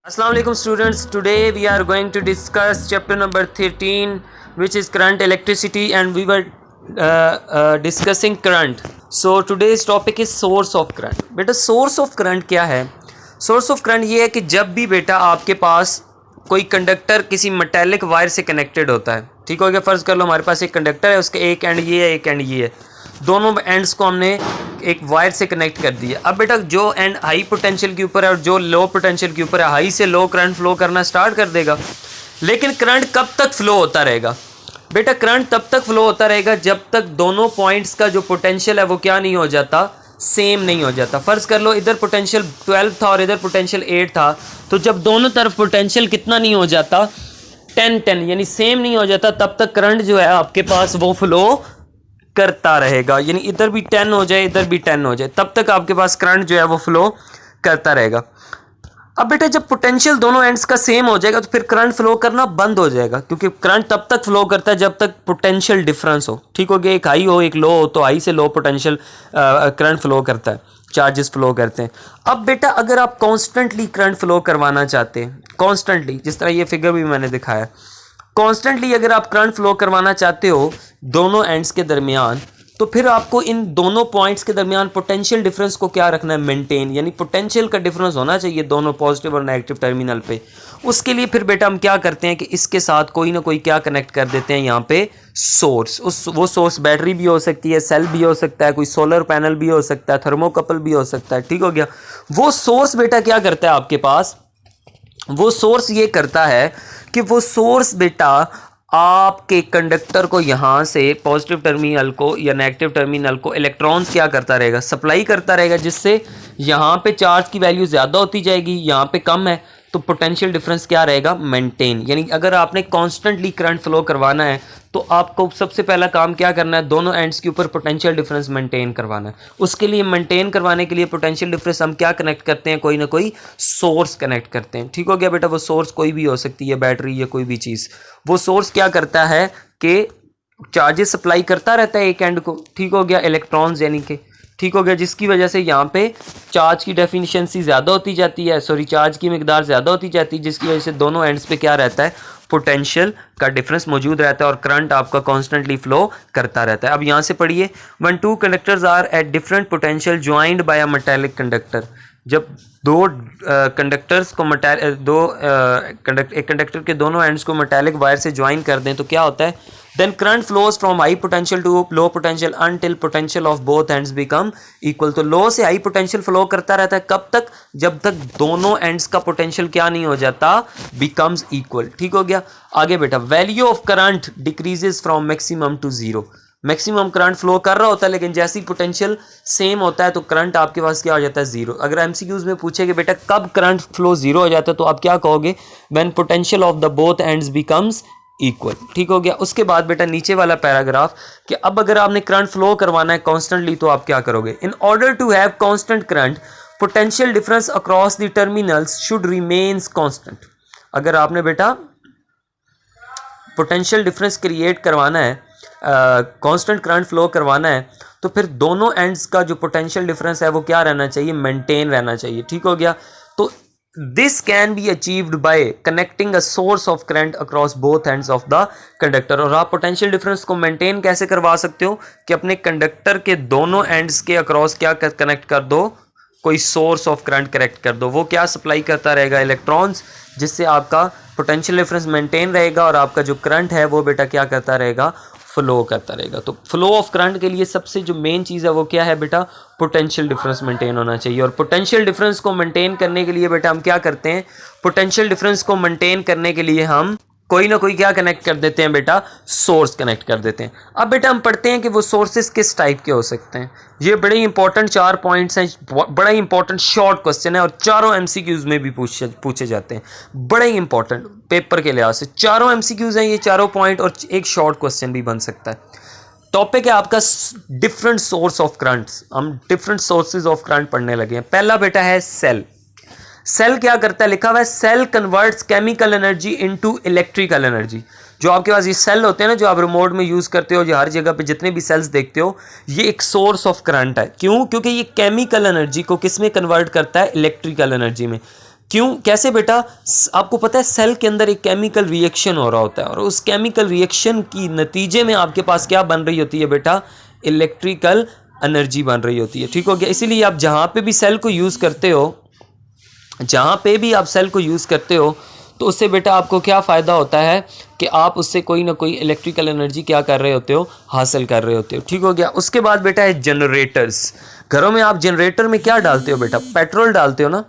Assalamu alaikum students. Today we are going to discuss chapter number 13, which is current electricity, and we were discussing current. So today's topic is source of current. बेटा source of current क्या है? Source of current ये है कि जब भी बेटा आपके पास कोई कंडक्टर किसी मेटेलिक वायर से कनेक्टेड होता है, ठीक हो गया। फ़र्ज़ कर लो हमारे पास एक कंडक्टर है, उसके एक एंड ये है, एक एंड ये है, दोनों एंड्स को हमने एक वायर से कनेक्ट कर दिया। अब बेटा जो एंड हाई पोटेंशियल के ऊपर है और जो लो पोटेंशियल के ऊपर है, हाई से लो करंट फ्लो करना स्टार्ट कर देगा। लेकिन करंट कब तक फ्लो होता रहेगा? बेटा करंट तब तक फ्लो होता रहेगा जब तक दोनों पॉइंट्स का जो पोटेंशियल है वो क्या नहीं हो जाता, सेम नहीं हो जाता। फ़र्ज़ कर लो इधर पोटेंशियल 12 था और इधर पोटेंशियल 8 था, तो जब दोनों तरफ पोटेंशियल कितना नहीं हो जाता, 10 यानी सेम नहीं हो जाता, तब तक करंट जो है आपके पास वो फ्लो करता रहेगा। यानी इधर भी 10 हो जाए, इधर भी 10 हो जाए, तब तक आपके पास करंट जो है वो फ्लो करता रहेगा। अब बेटा जब पोटेंशियल दोनों एंड्स का सेम हो जाएगा तो फिर करंट फ्लो करना बंद हो जाएगा, क्योंकि करंट तब तक फ्लो करता है जब तक पोटेंशियल डिफरेंस हो, ठीक हो गया। एक हाई हो एक लो हो, तो हाई से लो पोटेंशियल करंट फ्लो करता है, चार्जेस फ्लो करते हैं। अब बेटा अगर आप कॉन्स्टेंटली करंट फ्लो करवाना चाहते हैं, कॉन्स्टेंटली, जिस तरह ये फिगर भी मैंने दिखाया, कॉन्स्टेंटली अगर आप करंट फ्लो करवाना चाहते हो दोनों एंड्स के दरमियान, तो फिर आपको इन दोनों पॉइंट्स के दरमियान पोटेंशियल डिफरेंस को क्या रखना है, मेंटेन। यानी पोटेंशियल का डिफरेंस होना चाहिए दोनों पॉजिटिव और नेगेटिव टर्मिनल पे। उसके लिए फिर बेटा हम क्या करते हैं कि इसके साथ कोई ना कोई क्या कनेक्ट कर देते हैं यहाँ पे, सोर्स। वो सोर्स बैटरी भी हो सकती है, सेल भी हो सकता है, कोई सोलर पैनल भी हो सकता है, थर्मोकपल भी हो सकता है, ठीक हो गया। वो सोर्स बेटा क्या करता है आपके पास, वो सोर्स ये करता है कि वो सोर्स बेटा आपके कंडक्टर को यहाँ से पॉजिटिव टर्मिनल को या नेगेटिव टर्मिनल को इलेक्ट्रॉन्स क्या करता रहेगा, सप्लाई करता रहेगा, जिससे यहाँ पे चार्ज की वैल्यू ज़्यादा होती जाएगी, यहाँ पे कम है, तो पोटेंशियल डिफरेंस क्या रहेगा, मेंटेन। यानी अगर आपने कॉन्स्टेंटली करंट फ्लो करवाना है तो आपको सबसे पहला काम क्या करना है, दोनों एंड्स के ऊपर पोटेंशियल डिफरेंस मेंटेन करवाना है। उसके लिए मेंटेन करवाने के लिए पोटेंशियल डिफरेंस हम क्या कनेक्ट करते हैं, कोई ना कोई सोर्स कनेक्ट करते हैं, ठीक हो गया बेटा। वो सोर्स कोई भी हो सकती है, बैटरी या कोई भी चीज़। वो सोर्स क्या करता है कि चार्जेस सप्लाई करता रहता है एक एंड को, ठीक हो गया, इलेक्ट्रॉन्स यानी कि, ठीक हो गया, जिसकी वजह से यहाँ पे चार्ज की डेफिशिएंसी ज़्यादा होती जाती है, चार्ज की मिकदार ज़्यादा होती जाती है, जिसकी वजह से दोनों एंड्स पे क्या रहता है, पोटेंशियल का डिफरेंस मौजूद रहता है और करंट आपका कॉन्स्टेंटली फ्लो करता रहता है। अब यहाँ से पढ़िए, when two conductors are at different potential joined by a metallic conductor। जब दो कंडक्टर्स को एक कंडक्टर के दोनों एंड्स को मेटालिक वायर से ज्वाइन कर दें तो क्या होता है, then current flows from high potential to low potential until potential of both ends become equal. तो लो से हाई पोटेंशियल फ्लो करता रहता है, कब तक, जब तक दोनों एंड्स का पोटेंशियल क्या नहीं हो जाता, बिकम्स इक्वल, ठीक हो गया। आगे बेटा, value of current decreases from maximum to zero. Maximum current flow कर रहा होता है, लेकिन जैसी पोटेंशियल सेम होता है तो करंट आपके पास क्या हो जाता है, जीरो। अगर एमसीक्यूज में पूछे कि बेटा कब करंट फ्लो जीरो हो जाता है, तो आप क्या कहोगे, when potential of the both ends becomes equal, ठीक हो गया। उसके बाद बेटा नीचे वाला पैराग्राफ कि अब अगर आपने करंट फ्लो करवाना है कॉन्स्टेंटली तो आप क्या करोगे, in order to have constant current potential difference across the terminals should remains constant. अगर आपने बेटा पोटेंशियल डिफरेंस क्रिएट करवाना है, कांस्टेंट करंट फ्लो करवाना है, तो फिर दोनों एंड्स का जो पोटेंशियल डिफरेंस है वो क्या रहना चाहिए, मेंटेन रहना चाहिए, ठीक हो गया। तो this can be achieved by connecting a source of current across both ends of the conductor. और आप पोटेंशियल डिफरेंस को मेंटेन कैसे करवा सकते हो कि अपने कंडक्टर के दोनों एंड्स के अक्रॉस क्या कनेक्ट कर दो, कोई सोर्स ऑफ करंट कनेक्ट कर दो। वो क्या सप्लाई करता रहेगा, इलेक्ट्रॉन्स, जिससे आपका पोटेंशियल डिफरेंस मेंटेन रहेगा और आपका जो करंट है वो बेटा क्या करता रहेगा, फ्लो करता रहेगा। तो फ्लो ऑफ करंट के लिए सबसे जो मेन चीज़ है वो क्या है बेटा, पोटेंशियल डिफरेंस मेंटेन होना चाहिए। और पोटेंशियल डिफरेंस को मेंटेन करने के लिए बेटा हम क्या करते हैं, पोटेंशियल डिफरेंस को मेंटेन करने के लिए हम कोई ना कोई क्या कनेक्ट कर देते हैं बेटा, सोर्स कनेक्ट कर देते हैं। अब बेटा हम पढ़ते हैं कि वो सोर्सेस किस टाइप के हो सकते हैं। ये बड़े इंपॉर्टेंट 4 पॉइंट्स हैं, बड़ा इंपॉर्टेंट शॉर्ट क्वेश्चन है और चारों एमसीक्यूज में भी पूछे जाते हैं। बड़े इंपॉर्टेंट पेपर के लिहाज से चारों एमसीक्यूज हैं ये चारों पॉइंट, और एक शॉर्ट क्वेश्चन भी बन सकता है। टॉपिक है आपका डिफरेंट सोर्स ऑफ करंट्स। हम डिफरेंट सोर्सेज ऑफ करंट पढ़ने लगे हैं। पहला बेटा है सेल। सेल क्या करता है, लिखा हुआ है cell converts chemical energy into electrical energy. जो आपके पास ये सेल होते हैं ना, जो आप रिमोट में यूज़ करते हो, जो हर जगह पे जितने भी सेल्स देखते हो, ये एक सोर्स ऑफ करंट है। क्यों? क्योंकि ये केमिकल एनर्जी को किस में कन्वर्ट करता है, इलेक्ट्रिकल एनर्जी में। क्यों, कैसे बेटा? आपको पता है सेल के अंदर एक केमिकल रिएक्शन हो रहा होता है और उस केमिकल रिएक्शन की नतीजे में आपके पास क्या बन रही होती है बेटा? इलेक्ट्रिकल एनर्जी बन रही होती है। ठीक हो गया? इसीलिए आप जहाँ पे भी सेल को यूज़ करते हो, जहाँ पे भी आप सेल को यूज़ करते हो, तो उससे बेटा आपको क्या फ़ायदा होता है कि आप उससे कोई ना कोई इलेक्ट्रिकल एनर्जी क्या कर रहे होते हो? हासिल कर रहे होते हो। ठीक हो गया? उसके बाद बेटा है जनरेटर्स। घरों में आप जनरेटर में क्या डालते हो बेटा? पेट्रोल डालते हो ना।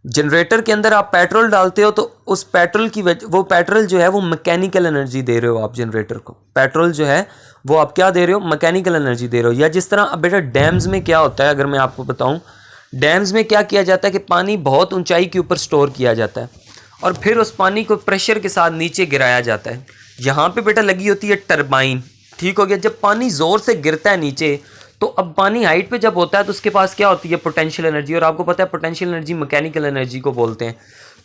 जनरेटर के अंदर आप पेट्रोल डालते हो, तो उस पेट्रोल की वो पेट्रोल जो है वो मैकेनिकल एनर्जी दे रहे हो आप जनरेटर को। पेट्रोल जो है वो आप क्या दे रहे हो? मैकेनिकल एनर्जी दे रहे हो। या जिस तरह अब बेटा डैम्स में क्या होता है, अगर मैं आपको बताऊं, डैम्स में क्या किया जाता है कि पानी बहुत ऊंचाई के ऊपर स्टोर किया जाता है और फिर उस पानी को प्रेशर के साथ नीचे गिराया जाता है। यहाँ पे बेटा लगी होती है टरबाइन। ठीक हो गया? जब पानी ज़ोर से गिरता है नीचे, तो अब पानी हाइट पे जब होता है तो उसके पास क्या होती है? Potential energy. और आपको पता है पोटेंशियल एनर्जी मैकेनिकल एनर्जी को बोलते हैं।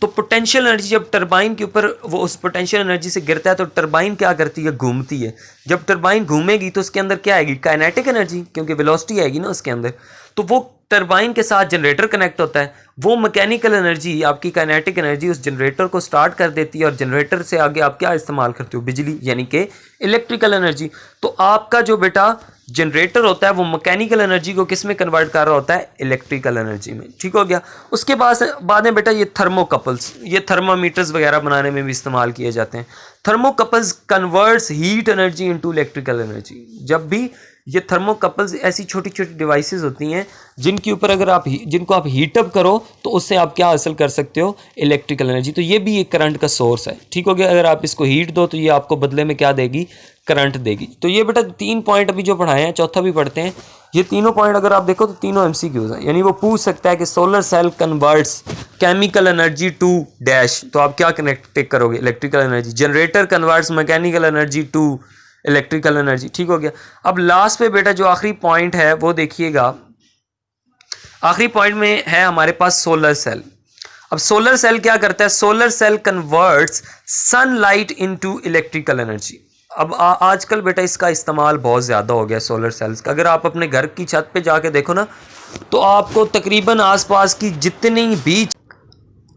तो पोटेंशियल एनर्जी जब टरबाइन के ऊपर वो उस पोटेंशियल एनर्जी से गिरता है, तो टरबाइन क्या करती है? घूमती है। जब टरबाइन घूमेगी तो उसके अंदर क्या आएगी? काइनेटिक एनर्जी, क्योंकि वेलोसिटी आएगी ना उसके अंदर। तो वो टरबाइन के साथ जनरेटर कनेक्ट होता है। वो मैकेनिकल एनर्जी, आपकी काइनेटिक एनर्जी, उस जनरेटर को स्टार्ट कर देती है और जनरेटर से आगे आप क्या इस्तेमाल करते हो? बिजली, यानी कि इलेक्ट्रिकल एनर्जी। तो आपका जो बेटा जनरेटर होता है वो मैकेनिकल एनर्जी को किस में कन्वर्ट कर रहा होता है? इलेक्ट्रिकल एनर्जी में। ठीक हो गया? उसके बाद में बेटा ये थर्मोकपल्स, ये थर्मामीटर्स वगैरह बनाने में भी इस्तेमाल किए जाते हैं। Thermocouples converts heat energy into electrical energy. जब भी ये थर्मोकपल्स ऐसी छोटी छोटी डिवाइसेस होती हैं जिनके ऊपर अगर आप जिनको आप हीटअप करो तो उससे आप क्या हासिल कर सकते हो? Electrical energy. तो ये भी एक करंट का सोर्स है। ठीक हो गया? अगर आप इसको हीट दो तो ये आपको बदले में क्या देगी? करंट देगी। तो ये बेटा 3 पॉइंट अभी जो पढ़ाए हैं, चौथा भी पढ़ते हैं। ये तीनों पॉइंट अगर आप देखो तो तीनों एमसीक्यूज हैं, यानी वो पूछ सकता है कि solar cell converts chemical energy to dash, तो आप क्या कनेक्ट करोगे? Electrical energy. Generator converts mechanical energy to electrical energy. ठीक हो गया? अब लास्ट पे बेटा जो आखिरी पॉइंट है वो देखिएगा। आखिरी पॉइंट में है हमारे पास सोलर सेल। अब सोलर सेल क्या करता है? Solar cell converts sunlight into electrical energy. अब आजकल बेटा इसका इस्तेमाल बहुत ज़्यादा हो गया सोलर सेल्स का। अगर आप अपने घर की छत पे जाके देखो ना, तो आपको तकरीबन आसपास की जितनी भी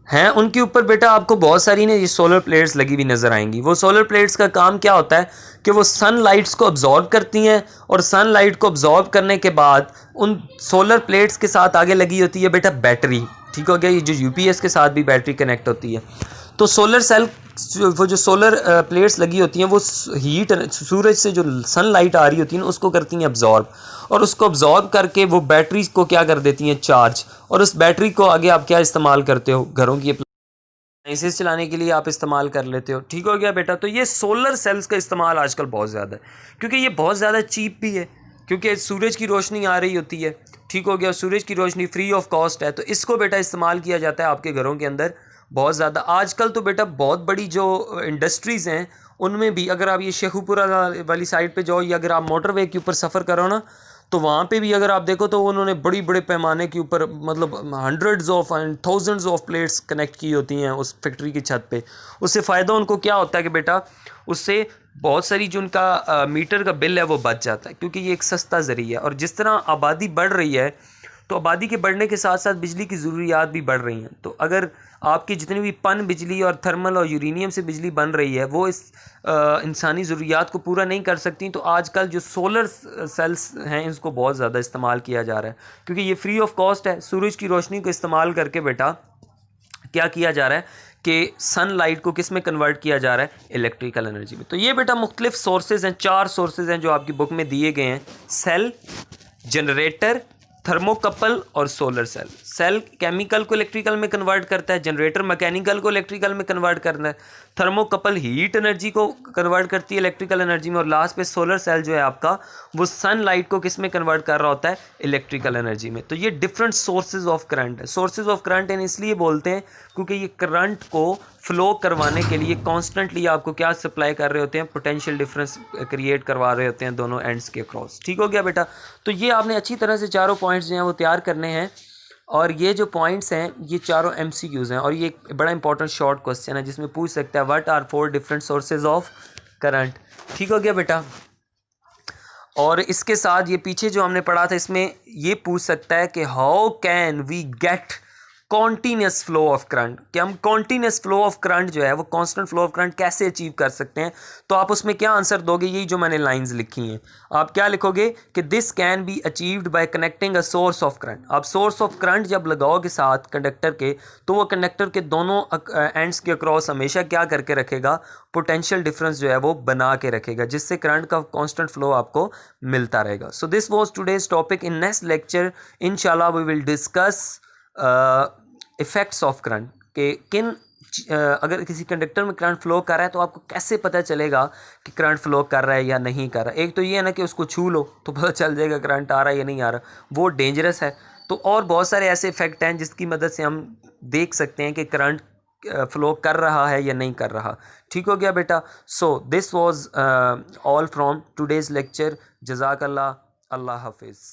हैं उनके ऊपर बेटा आपको बहुत सारी ना ये सोलर प्लेट्स लगी हुई नज़र आएंगी। वो सोलर प्लेट्स का काम क्या होता है कि वो सनलाइट्स को अब्जॉर्ब करती हैं और सनलाइट को अब्जॉर्ब करने के बाद उन सोलर प्लेट्स के साथ आगे लगी होती है बेटा बैटरी। ठीक हो गया? ये जो यूपीएस के साथ भी बैटरी कनेक्ट होती है। तो सोलर सेल, वो जो सोलर प्लेट्स लगी होती हैं वो हीट, सूरज से जो सनलाइट आ रही होती है ना उसको करती हैं अब्जॉर्ब, और उसको अब्जॉर्ब करके वो बैटरी को क्या कर देती हैं? चार्ज। और उस बैटरी को आगे आप क्या इस्तेमाल करते हो? घरों की अप्लायंसेस चलाने के लिए आप इस्तेमाल कर लेते हो। ठीक हो गया बेटा? तो ये सोलर सेल्स का इस्तेमाल आजकल बहुत ज़्यादा है, क्योंकि ये बहुत ज़्यादा चीप भी है, क्योंकि सूरज की रोशनी आ रही होती है। ठीक हो गया? सूरज की रोशनी फ्री ऑफ कॉस्ट है, तो इसको बेटा इस्तेमाल किया जाता है आपके घरों के अंदर बहुत ज़्यादा। आजकल तो बेटा बहुत बड़ी जो इंडस्ट्रीज़ हैं उनमें भी, अगर आप ये शेखुपुरा वाली साइड पे जाओ या अगर आप मोटरवे के ऊपर सफ़र करो ना, तो वहाँ पे भी अगर आप देखो तो उन्होंने बड़ी बड़े पैमाने के ऊपर मतलब hundreds of and thousands of plates connect की होती हैं उस फैक्ट्री की छत पे। उससे फ़ायदा उनको क्या होता है कि बेटा उससे बहुत सारी जो उनका मीटर का बिल है वो बच जाता है, क्योंकि ये एक सस्ता ज़रिया है। और जिस तरह आबादी बढ़ रही है, तो आबादी के बढ़ने के साथ साथ बिजली की ज़रूरियात भी बढ़ रही हैं। तो अगर आपकी जितनी भी पन बिजली और थर्मल और यूरेनियम से बिजली बन रही है वो इस इंसानी ज़रूरियात को पूरा नहीं कर सकती, तो आजकल जो सोलर सेल्स हैं इसको बहुत ज़्यादा इस्तेमाल किया जा रहा है, क्योंकि ये फ्री ऑफ कॉस्ट है। सूरज की रोशनी को इस्तेमाल करके बेटा क्या किया जा रहा है कि सनलाइट को किस में कन्वर्ट किया जा रहा है? इलेक्ट्रिकल एनर्जी में। तो ये बेटा मुख्तलिफ सोर्सेज हैं, 4 सोर्सेज हैं जो आपकी बुक में दिए गए हैं: सेल, जनरेटर, थर्मोकपल और सोलर सेल। सेल केमिकल को इलेक्ट्रिकल में कन्वर्ट करता है, जनरेटर मैकेनिकल को इलेक्ट्रिकल में कन्वर्ट करता है, थर्मोकपल हीट एनर्जी को कन्वर्ट करती है इलेक्ट्रिकल एनर्जी में, और लास्ट पे सोलर सेल जो है आपका वो सनलाइट को किस में कन्वर्ट कर रहा होता है? इलेक्ट्रिकल एनर्जी में। तो ये डिफरेंट सोर्सेज ऑफ करंट है। सोर्सेज ऑफ करंट इसलिए बोलते हैं क्योंकि ये करंट को फ्लो करवाने के लिए कॉन्स्टेंटली आपको क्या सप्लाई कर रहे होते हैं? पोटेंशियल डिफरेंस क्रिएट करवा रहे होते हैं दोनों एंड्स के क्रॉस। ठीक हो गया बेटा? तो ये आपने अच्छी तरह से चारों पॉइंट्स जो हैं वो तैयार करने हैं, और ये जो पॉइंट्स हैं ये चारों एमसीक्यूज़ हैं, और ये एक बड़ा इंपॉर्टेंट शॉर्ट क्वेश्चन है जिसमें पूछ सकता है what are 4 different sources of current. ठीक हो गया बेटा? और इसके साथ ये पीछे जो हमने पढ़ा था इसमें ये पूछ सकता है कि how can we get continuous flow of current, कि हम कॉन्टीन्यूस फ्लो ऑफ करंट जो है वो कांस्टेंट फ्लो ऑफ करंट कैसे अचीव कर सकते हैं। तो आप उसमें क्या आंसर दोगे, यही जो मैंने लाइंस लिखी हैं, आप क्या लिखोगे कि this can be achieved by connecting a source of current. आप सोर्स ऑफ करंट जब लगाओगे साथ कंडक्टर के, तो वो कंडक्टर के दोनों एंड्स के अक्रॉस हमेशा क्या करके रखेगा, पोटेंशियल डिफरेंस जो है वो बना के रखेगा, जिससे करंट का कांस्टेंट फ्लो आपको मिलता रहेगा। So this was today's topic. In next lecture इंशाल्लाह we will discuss effects of current, के किन अगर किसी कंडक्टर में करंट फ्लो कर रहा है तो आपको कैसे पता चलेगा कि करंट फ्लो कर रहा है या नहीं कर रहा है। एक तो ये है ना कि उसको छू लो तो पता चल जाएगा करंट आ रहा है या नहीं आ रहा, वो डेंजरस है। तो और बहुत सारे ऐसे इफेक्ट हैं जिसकी मदद से हम देख सकते हैं कि करंट फ्लो कर रहा है या नहीं कर रहा। ठीक हो गया बेटा। So this was all from today's lecture. जज़ाकल्लाह। अल्लाह हाफिज़।